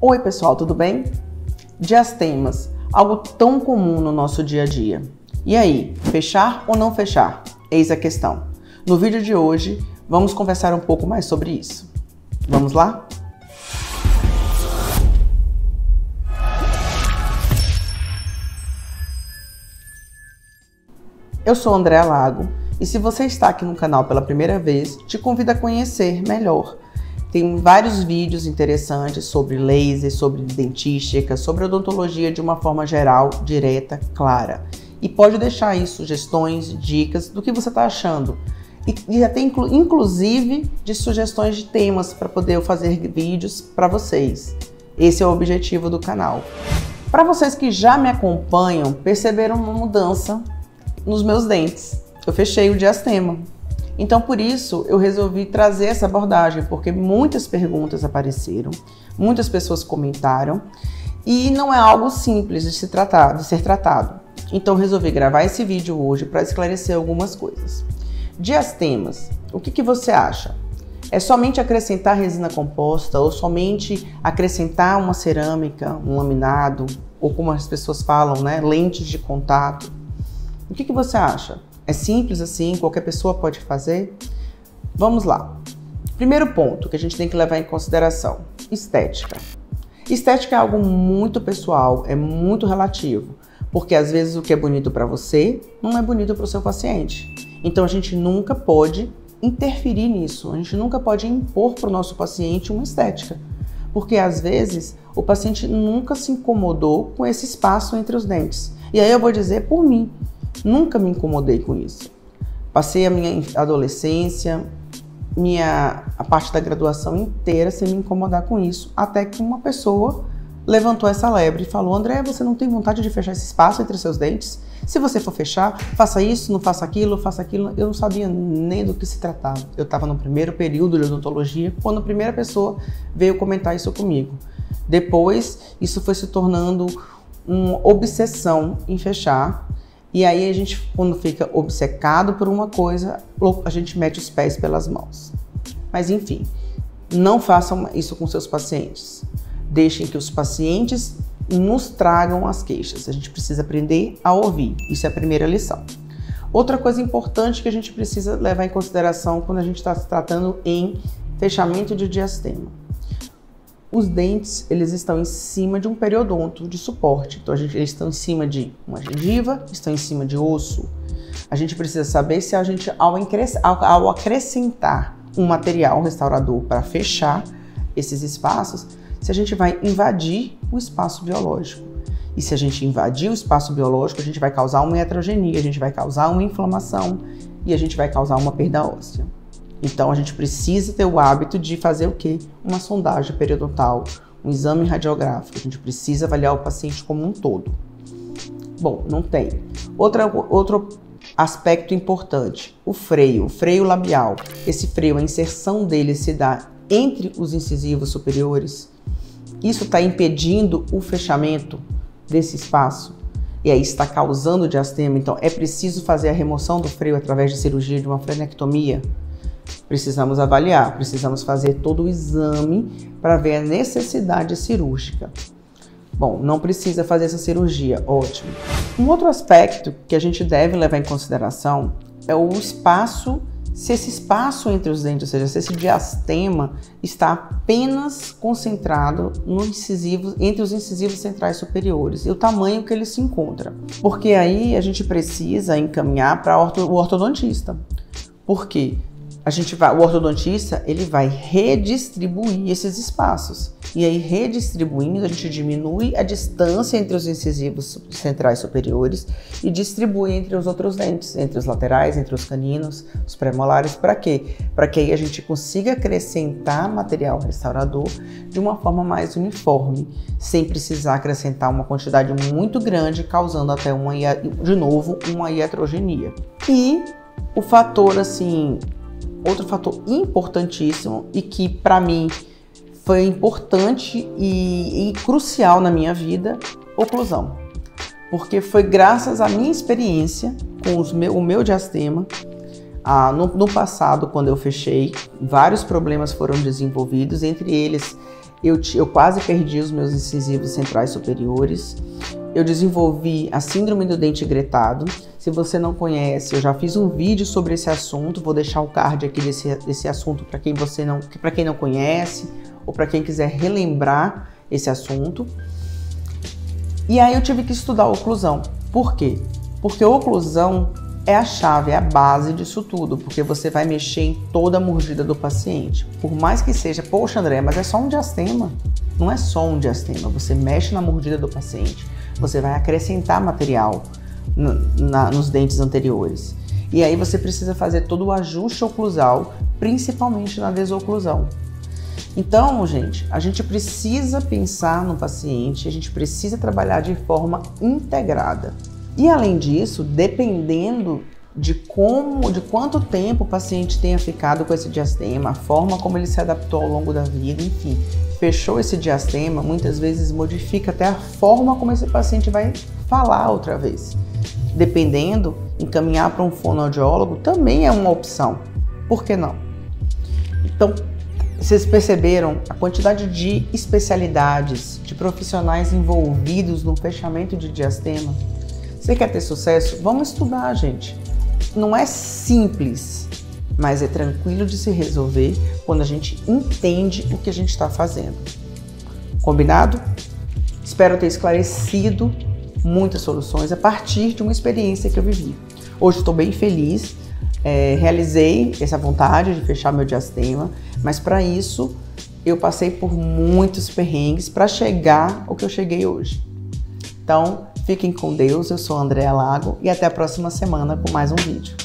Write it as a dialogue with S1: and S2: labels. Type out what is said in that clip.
S1: Oi pessoal, tudo bem? Diastemas, algo tão comum no nosso dia a dia. E aí, fechar ou não fechar? Eis a questão. No vídeo de hoje, vamos conversar um pouco mais sobre isso. Vamos lá? Eu sou Andréa Lago e se você está aqui no canal pela primeira vez, te convido a conhecer melhor. Tem vários vídeos interessantes sobre laser, sobre dentística, sobre odontologia de uma forma geral, direta, clara. E pode deixar aí sugestões, dicas do que você está achando. E até inclusive de sugestões de temas para poder fazer vídeos para vocês. Esse é o objetivo do canal. Para vocês que já me acompanham, perceberam uma mudança nos meus dentes. Eu fechei o diastema. Então, por isso, eu resolvi trazer essa abordagem, porque muitas perguntas apareceram, muitas pessoas comentaram, e não é algo simples de ser tratado. Então, resolvi gravar esse vídeo hoje para esclarecer algumas coisas. Diastemas, o que você acha? É somente acrescentar resina composta ou somente acrescentar uma cerâmica, um laminado, ou como as pessoas falam, né, lentes de contato? O que você acha? É simples assim? Qualquer pessoa pode fazer? Vamos lá. Primeiro ponto que a gente tem que levar em consideração: estética. Estética é algo muito pessoal, é muito relativo, porque às vezes o que é bonito para você não é bonito para o seu paciente. Então a gente nunca pode interferir nisso, a gente nunca pode impor para o nosso paciente uma estética, porque às vezes o paciente nunca se incomodou com esse espaço entre os dentes. E aí eu vou dizer por mim. Nunca me incomodei com isso. Passei a minha adolescência, a parte da graduação inteira sem me incomodar com isso, até que uma pessoa levantou essa lebre e falou: André, você não tem vontade de fechar esse espaço entre os seus dentes? Se você for fechar, faça isso, não faça aquilo, faça aquilo. Eu não sabia nem do que se tratava. Eu estava no primeiro período de odontologia, quando a primeira pessoa veio comentar isso comigo. Depois, isso foi se tornando uma obsessão em fechar. E aí a gente, quando fica obcecado por uma coisa, a gente mete os pés pelas mãos. Mas enfim, não façam isso com seus pacientes. Deixem que os pacientes nos tragam as queixas. A gente precisa aprender a ouvir. Isso é a primeira lição. Outra coisa importante que a gente precisa levar em consideração quando a gente está se tratando em fechamento de diastema. Os dentes, eles estão em cima de um periodonto de suporte. Então, eles estão em cima de uma gengiva, estão em cima de osso. A gente precisa saber se a gente, ao acrescentar um material restaurador para fechar esses espaços, se a gente vai invadir o espaço biológico. E se a gente invadir o espaço biológico, a gente vai causar uma iatrogenia, a gente vai causar uma inflamação e a gente vai causar uma perda óssea. Então, a gente precisa ter o hábito de fazer o quê? Uma sondagem periodontal, um exame radiográfico. A gente precisa avaliar o paciente como um todo. Bom, não tem. Outro aspecto importante, o freio labial. Esse freio, a inserção dele se dá entre os incisivos superiores. Isso está impedindo o fechamento desse espaço. E aí está causando diastema. Então, é preciso fazer a remoção do freio através de cirurgia de uma frenectomia. Precisamos avaliar, precisamos fazer todo o exame para ver a necessidade cirúrgica. Bom, não precisa fazer essa cirurgia, ótimo. Um outro aspecto que a gente deve levar em consideração é o espaço, se esse espaço entre os dentes, ou seja, se esse diastema está apenas concentrado no incisivo, entre os incisivos centrais superiores e o tamanho que ele se encontra. Porque aí a gente precisa encaminhar para o ortodontista. Por quê? O ortodontista, ele vai redistribuir esses espaços. E aí, redistribuindo, a gente diminui a distância entre os incisivos centrais superiores e distribui entre os outros dentes, entre os laterais, entre os caninos, os premolares. Para quê? Para que aí a gente consiga acrescentar material restaurador de uma forma mais uniforme, sem precisar acrescentar uma quantidade muito grande, causando até uma iatrogenia. E o fator, assim, outro fator importantíssimo e que para mim foi importante e crucial na minha vida, oclusão. Porque foi graças à minha experiência com o meu diastema, no passado, quando eu fechei, vários problemas foram desenvolvidos, entre eles eu quase perdi os meus incisivos centrais superiores. Eu desenvolvi a síndrome do dente gretado. Se você não conhece, eu já fiz um vídeo sobre esse assunto. Vou deixar o card aqui desse assunto para quem não conhece ou para quem quiser relembrar esse assunto. E aí eu tive que estudar oclusão. Por quê? Porque a oclusão é a chave, é a base disso tudo, porque você vai mexer em toda a mordida do paciente. Por mais que seja, poxa André, mas é só um diastema. Não é só um diastema, você mexe na mordida do paciente, você vai acrescentar material nos dentes anteriores. E aí você precisa fazer todo o ajuste oclusal, principalmente na desoclusão. Então, gente, a gente precisa pensar no paciente, a gente precisa trabalhar de forma integrada. E além disso, dependendo de quanto tempo o paciente tenha ficado com esse diastema, a forma como ele se adaptou ao longo da vida, enfim, fechou esse diastema, muitas vezes modifica até a forma como esse paciente vai falar outra vez. Dependendo, encaminhar para um fonoaudiólogo também é uma opção. Por que não? Então, vocês perceberam a quantidade de especialidades, de profissionais envolvidos no fechamento de diastema? Você quer ter sucesso? Vamos estudar, gente. Não é simples, mas é tranquilo de se resolver quando a gente entende o que a gente está fazendo. Combinado? Espero ter esclarecido muitas soluções a partir de uma experiência que eu vivi. Hoje estou bem feliz, realizei essa vontade de fechar meu diastema, mas para isso eu passei por muitos perrengues para chegar ao que eu cheguei hoje. Então, fiquem com Deus, eu sou a Andréa Lago e até a próxima semana com mais um vídeo.